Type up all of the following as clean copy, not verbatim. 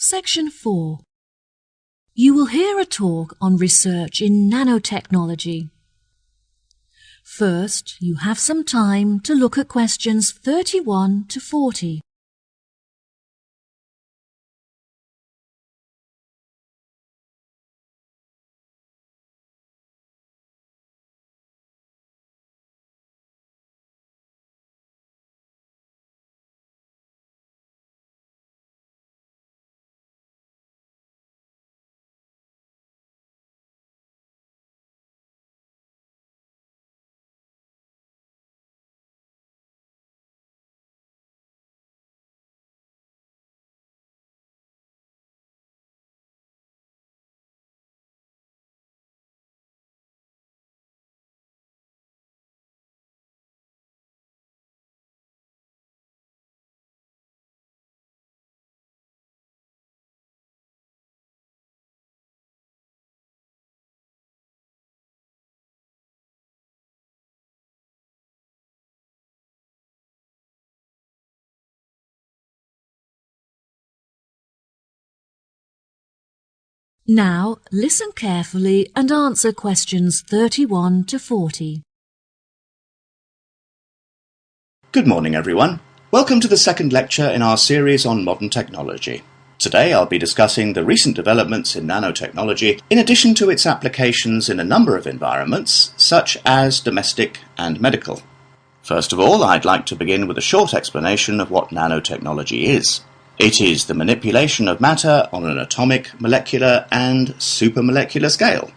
Section 4. You will hear a talk on research in nanotechnology. First, you have some time to look at questions 31 to 40. Now, listen carefully and answer questions 31 to 40. Good morning, everyone. Welcome to the second lecture in our series on modern technology. Today I'll be discussing the recent developments in nanotechnology in addition to its applications in a number of environments, such as domestic and medical. First of all, I'd like to begin with a short explanation of what nanotechnology is. It is the manipulation of matter on an atomic, molecular, and supramolecular scale.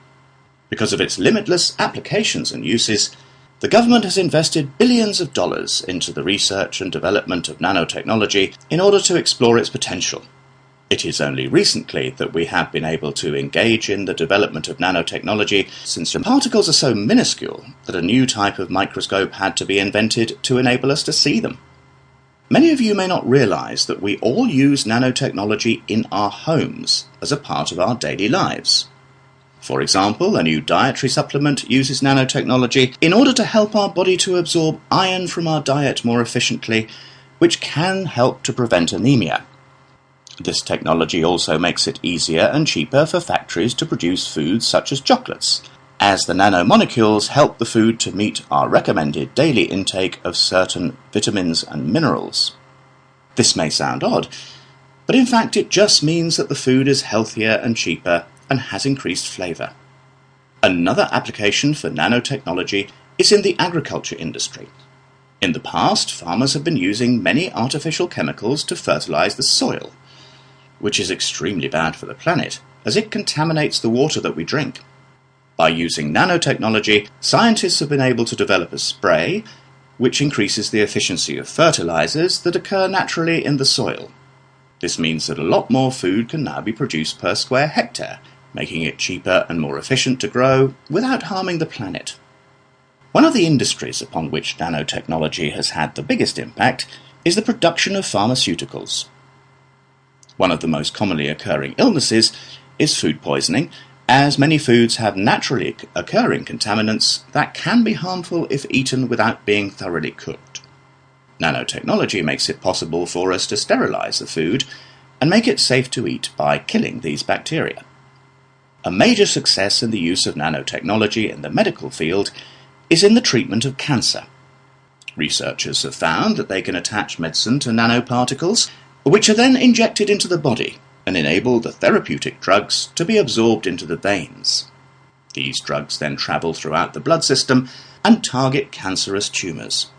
Because of its limitless applications and uses, the government has invested billions of dollars into the research and development of nanotechnology in order to explore its potential. It is only recently that we have been able to engage in the development of nanotechnology, since the particles are so minuscule that a new type of microscope had to be invented to enable us to see them. Many of you may not realize that we all use nanotechnology in our homes as a part of our daily lives. For example, a new dietary supplement uses nanotechnology in order to help our body to absorb iron from our diet more efficiently, which can help to prevent anemia. This technology also makes it easier and cheaper for factories to produce foods such as chocolates, as the nanomolecules help the food to meet our recommended daily intake of certain vitamins and minerals. This may sound odd, but in fact it just means that the food is healthier and cheaper and has increased flavour. Another application for nanotechnology is in the agriculture industry. In the past, farmers have been using many artificial chemicals to fertilise the soil, which is extremely bad for the planet, as it contaminates the water that we drink. By using nanotechnology, scientists have been able to develop a spray which increases the efficiency of fertilizers that occur naturally in the soil. This means that a lot more food can now be produced per square hectare, making it cheaper and more efficient to grow without harming the planet. One of the industries upon which nanotechnology has had the biggest impact is the production of pharmaceuticals. One of the most commonly occurring illnesses is food poisoning, as many foods have naturally occurring contaminants that can be harmful if eaten without being thoroughly cooked. Nanotechnology makes it possible for us to sterilize the food and make it safe to eat by killing these bacteria. A major success in the use of nanotechnology in the medical field is in the treatment of cancer. Researchers have found that they can attach medicine to nanoparticles, which are then injected into the body and enable the therapeutic drugs to be absorbed into the veins. These drugs then travel throughout the blood system and target cancerous tumours.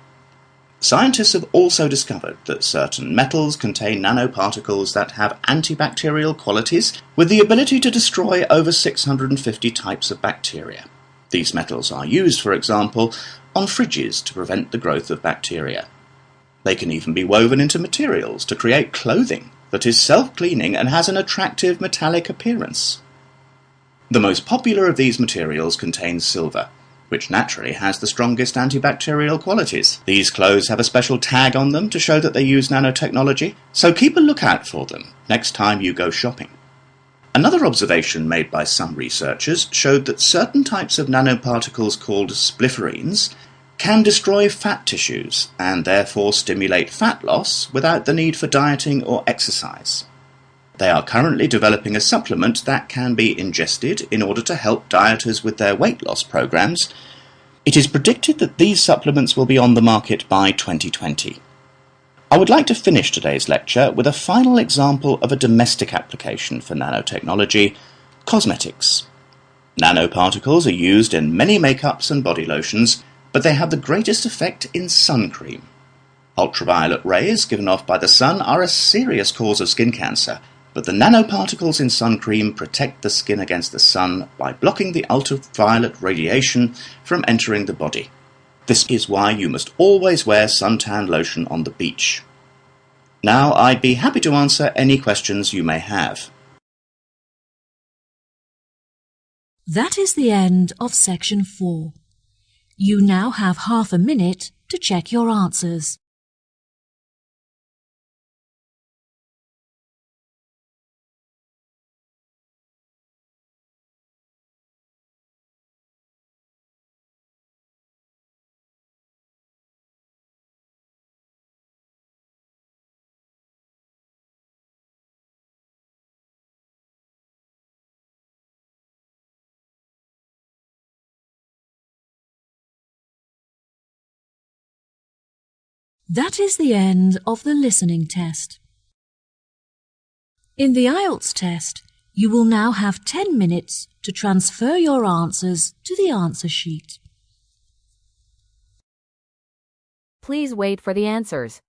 Scientists have also discovered that certain metals contain nanoparticles that have antibacterial qualities with the ability to destroy over 650 types of bacteria. These metals are used, for example, on fridges to prevent the growth of bacteria. They can even be woven into materials to create clothing that is self-cleaning and has an attractive metallic appearance. The most popular of these materials contains silver, which naturally has the strongest antibacterial qualities. These clothes have a special tag on them to show that they use nanotechnology, so keep a lookout for them next time you go shopping. Another observation made by some researchers showed that certain types of nanoparticles called splifferines can destroy fat tissues and therefore stimulate fat loss without the need for dieting or exercise. They are currently developing a supplement that can be ingested in order to help dieters with their weight loss programs. It is predicted that these supplements will be on the market by 2020. I would like to finish today's lecture with a final example of a domestic application for nanotechnology: cosmetics. Nanoparticles are used in many makeups and body lotions, but they have the greatest effect in sun cream. Ultraviolet rays given off by the sun are a serious cause of skin cancer, but the nanoparticles in sun cream protect the skin against the sun by blocking the ultraviolet radiation from entering the body. This is why you must always wear suntan lotion on the beach. Now, I'd be happy to answer any questions you may have. That is the end of section 4. You now have half a minute to check your answers. That is the end of the listening test. In the IELTS test, you will now have 10 minutes to transfer your answers to the answer sheet. Please wait for the answers.